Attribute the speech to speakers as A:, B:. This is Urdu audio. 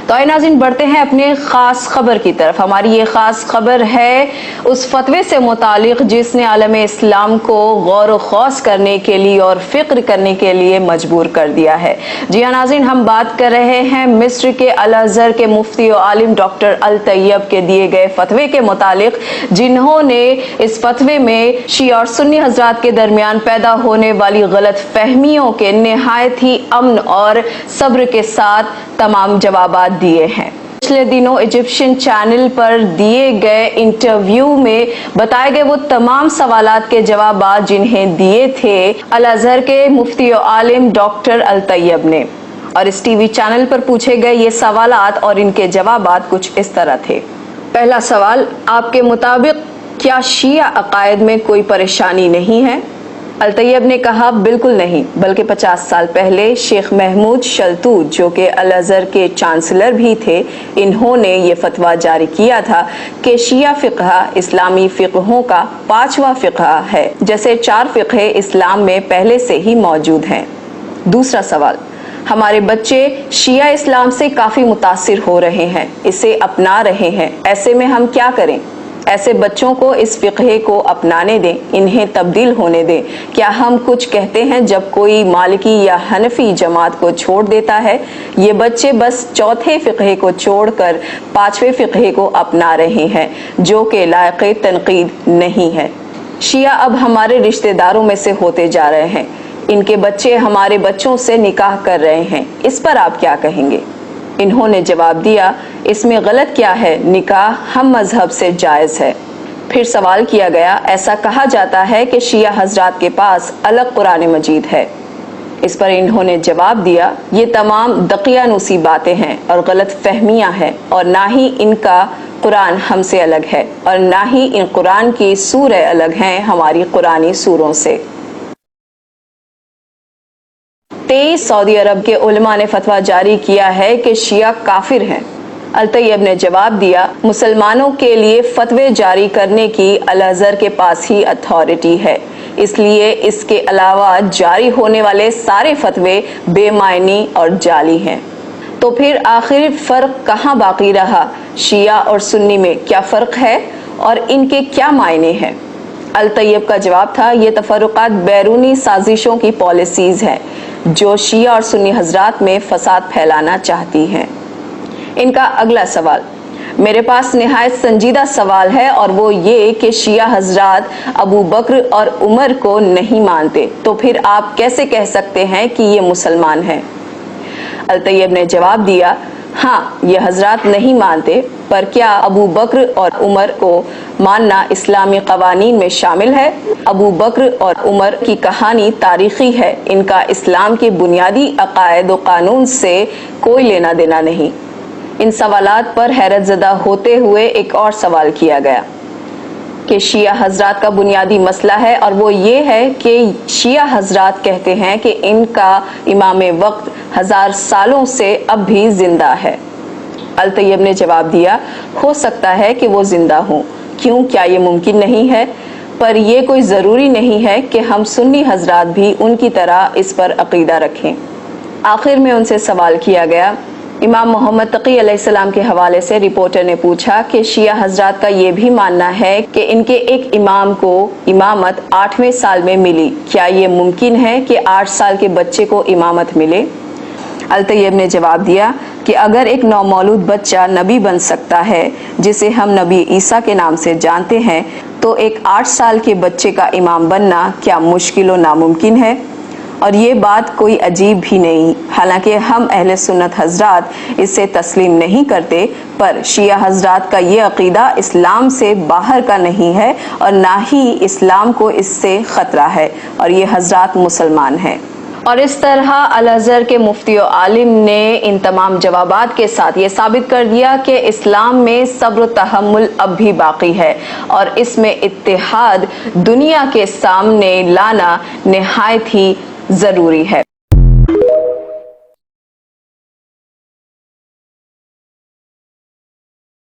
A: تو آئے ناظرین بڑھتے ہیں اپنے خاص خبر کی طرف۔ ہماری یہ خاص خبر ہے اس فتوے سے متعلق جس نے عالم اسلام کو غور و خوض کرنے کے لیے اور فکر کرنے کے لیے مجبور کر دیا ہے۔ جی ہاں ناظرین، ہم بات کر رہے ہیں مصر کے الازہر کے مفتی و عالم ڈاکٹر الطیب کے دیے گئے فتوے کے متعلق، جنہوں نے اس فتوے میں شیعہ اور سنی حضرات کے درمیان پیدا ہونے والی غلط فہمیوں کے نہایت ہی امن اور صبر کے ساتھ تمام جوابات دیے ہیں۔ پچھلے دنوں ایجپشن چینل پر دیے گئے انٹرویو میں بتائے گئے وہ تمام سوالات کے جوابات جنہیں دیے تھے الازہر کے مفتی و عالم ڈاکٹر الطیب نے، اور اس ٹی وی چینل پر پوچھے گئے یہ سوالات اور ان کے جوابات کچھ اس طرح تھے۔ پہلا سوال، آپ کے مطابق کیا شیعہ عقائد میں کوئی پریشانی نہیں ہے؟ الطیب نے کہا بالکل نہیں، بلکہ 50 سال پہلے شیخ محمود شلتوت جو کہ الازہر کے چانسلر بھی تھے، انہوں نے یہ فتویٰ جاری کیا تھا کہ شیعہ فقہ اسلامی فقہوں کا 5واں فقہ ہے، جیسے 4 فقہ اسلام میں پہلے سے ہی موجود ہیں۔ دوسرا سوال، ہمارے بچے شیعہ اسلام سے کافی متاثر ہو رہے ہیں، اسے اپنا رہے ہیں، ایسے میں ہم کیا کریں؟ ایسے بچوں کو اس فقہ کو اپنانے دیں، انہیں تبدیل ہونے دیں۔ کیا ہم کچھ کہتے ہیں جب کوئی مالکی یا حنفی جماعت کو چھوڑ دیتا ہے؟ یہ بچے بس 4تھے فقہ کو چھوڑ کر 5ویں فقہ کو اپنا رہے ہیں، جو کہ لائق تنقید نہیں ہے۔ شیعہ اب ہمارے رشتہ داروں میں سے ہوتے جا رہے ہیں، ان کے بچے ہمارے بچوں سے نکاح کر رہے ہیں، اس پر آپ کیا کہیں گے؟ انہوں نے جواب دیا، اس میں غلط کیا ہے، نکاح ہم مذہب سے جائز ہے۔ پھر سوال کیا گیا، ایسا کہا جاتا ہے کہ شیعہ حضرات کے پاس الگ قرآن مجید ہے۔ اس پر انہوں نے جواب دیا، یہ تمام دقیانوسی باتیں ہیں اور غلط فہمیاں ہیں، اور نہ ہی ان کا قرآن ہم سے الگ ہے، اور نہ ہی ان قرآن کی سورہ الگ ہیں ہماری قرآنی سوروں سے۔ 23 سعودی عرب کے علماء نے فتویٰ جاری کیا ہے کہ شیعہ کافر ہیں۔ الطیب نے جواب دیا، مسلمانوں کے لیے فتوے جاری کرنے کی الازہر کے پاس ہی اتھارٹی ہے، اس لیے اس کے علاوہ جاری ہونے والے سارے فتوے بے معنی اور جعلی ہیں۔ تو پھر آخر فرق کہاں باقی رہا؟ شیعہ اور سنی میں کیا فرق ہے اور ان کے کیا معنی ہیں؟ الطیب کا جواب تھا، یہ تفرقات بیرونی سازشوں کی پالیسیز ہیں جو شیعہ اور سنی حضرات میں فساد پھیلانا چاہتی ہیں۔ ان کا اگلا سوال، میرے پاس نہایت سنجیدہ سوال ہے، اور وہ یہ کہ شیعہ حضرات ابو بکر اور عمر کو نہیں مانتے، تو پھر آپ کیسے کہہ سکتے ہیں کہ یہ مسلمان ہیں؟ الطیب نے جواب دیا، ہاں یہ حضرات نہیں مانتے، پر کیا ابو بکر اور عمر کو ماننا اسلامی قوانین میں شامل ہے؟ ابو بکر اور عمر کی کہانی تاریخی ہے، ان کا اسلام کے بنیادی عقائد و قانون سے کوئی لینا دینا نہیں۔ ان سوالات پر حیرت زدہ ہوتے ہوئے ایک اور سوال کیا گیا کہ شیعہ حضرات کا بنیادی مسئلہ ہے، اور وہ یہ ہے کہ شیعہ حضرات کہتے ہیں کہ ان کا امام وقت 1000 سالوں سے اب بھی زندہ ہے۔ الطیب نے جواب دیا، ہو سکتا ہے کہ وہ زندہ ہوں، کیوں، کیا یہ ممکن نہیں ہے؟ پر یہ کوئی ضروری نہیں ہے کہ ہم سنی حضرات بھی ان کی طرح اس پر عقیدہ رکھیں۔ آخر میں ان سے سوال کیا گیا، امام محمد تقی علیہ السلام کے حوالے سے رپورٹر نے پوچھا کہ شیعہ حضرات کا یہ بھی ماننا ہے کہ ان کے ایک امام کو امامت 8ویں سال میں ملی، کیا یہ ممکن ہے کہ 8 سال کے بچے کو امامت ملے؟ الطیب نے جواب دیا کہ اگر ایک نومولود بچہ نبی بن سکتا ہے جسے ہم نبی عیسیٰ کے نام سے جانتے ہیں، تو ایک 8 سال کے بچے کا امام بننا کیا مشکل و ناممکن ہے؟ اور یہ بات کوئی عجیب بھی نہیں، حالانکہ ہم اہل سنت حضرات اسے تسلیم نہیں کرتے، پر شیعہ حضرات کا یہ عقیدہ اسلام سے باہر کا نہیں ہے، اور نہ ہی اسلام کو اس سے خطرہ ہے، اور یہ حضرات مسلمان ہیں۔ اور اس طرح الازہر کے مفتی و عالم نے ان تمام جوابات کے ساتھ یہ ثابت کر دیا کہ اسلام میں صبر و تحمل اب بھی باقی ہے، اور اس میں اتحاد دنیا کے سامنے لانا نہایت ہی ضروری ہے۔